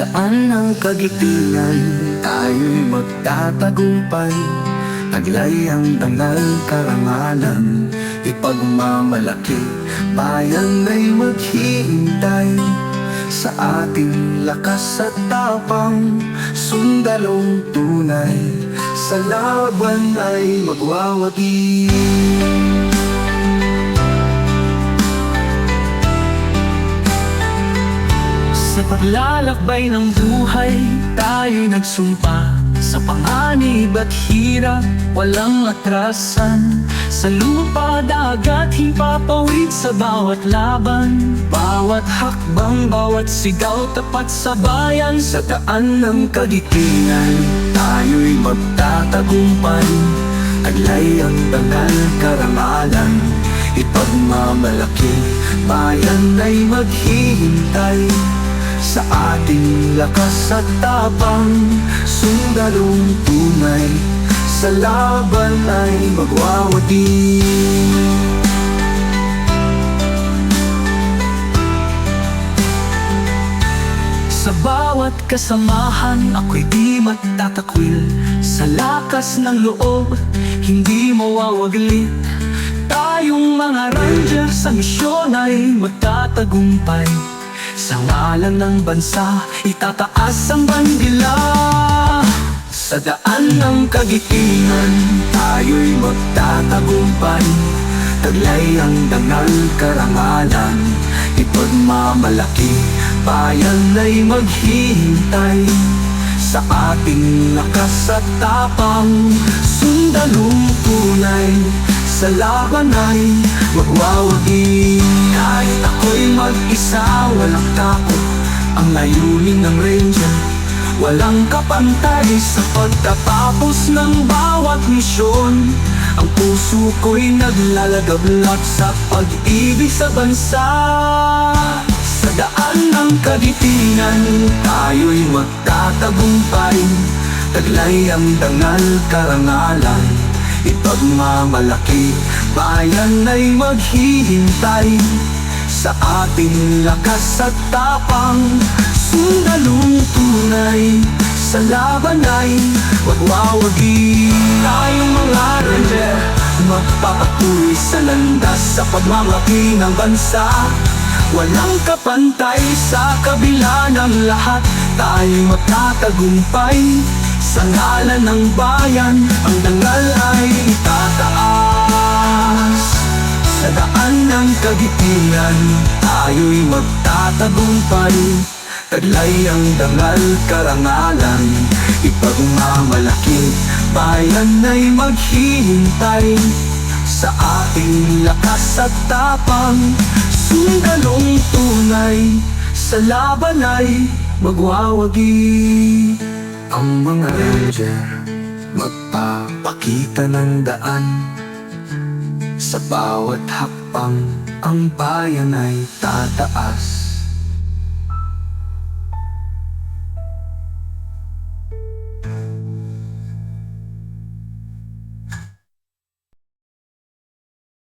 daan ng kagitingan, tayo'y magtatagumpay. Taglay ang dangal karangalan, ipagmamalaki, bayan ay maghihintay. Sa ating lakas at tapang, sundalong tunay, sa laban ay magwawagi. Sa paglalakbay ng buhay, tayo'y nagsumpa. Sa panganib at hirap, walang atrasan. Sa lupa, dagat, himpapawid sa bawat laban. Bawat hakbang, bawat sigaw, tapat sa bayan. Sa daan ng kagitingan, tayo'y magtatagumpay. Taglay ang dangal karangalan, ipagmamalaki, bayan ay maghihintay. Sa ating lakas at tapang, sundalong tunay, sa laban ay magwawagi. Sa bawat kasamahan, ako'y di magtatakwil. Sa lakas ng loob, hindi mawawaglit. Tayong mga ranger sa misyon ay magtatagumpay. Sa ngalan ng bansa, itataas ang bandila. Sa daan ng kagitingan, tayo'y magtatagumpay. Taglay ang dangal karangalan, ipagmamalaki, bayan ay maghihintay. Sa ating lakas at tapang, sundalong tunay, sa laban ay magwawagi. Kahit ako'y mag-isa, walang takot ang layunin ng ranger. Walang kapantay sa pagtatapos ng bawat misyon. Ang puso ko'y naglalagablak sa pag-ibig sa bansa. Sa daan ng kagitingan, tayo'y magtatagumpay. Taglay ang dangal karangalan, ipagmamalaki, bayan ay maghihintay. Sa ating lakas at tapang, sundalong tunay, sa laban ay magwawagi. Tayong mga ranger, magpapatuloy sa landas sa pagmamalaki ng bansa. Walang kapantay sa kabila ng lahat, tayo'y magtatagumpay. Sa ngalan ng bayan, ang dangal ay itataas. Sa daan ng kagitingan, tayo'y magtatagumpay. Taglay ang dangal karangalan, ipagmamalaki, bayan ay maghihintay. Sa ating lakas at tapang, sundalong tunay, sa laban ay magwawagi. Ang mga ranger, magpapakita ng daan. Sa bawat hakbang, ang bayan ay tataas.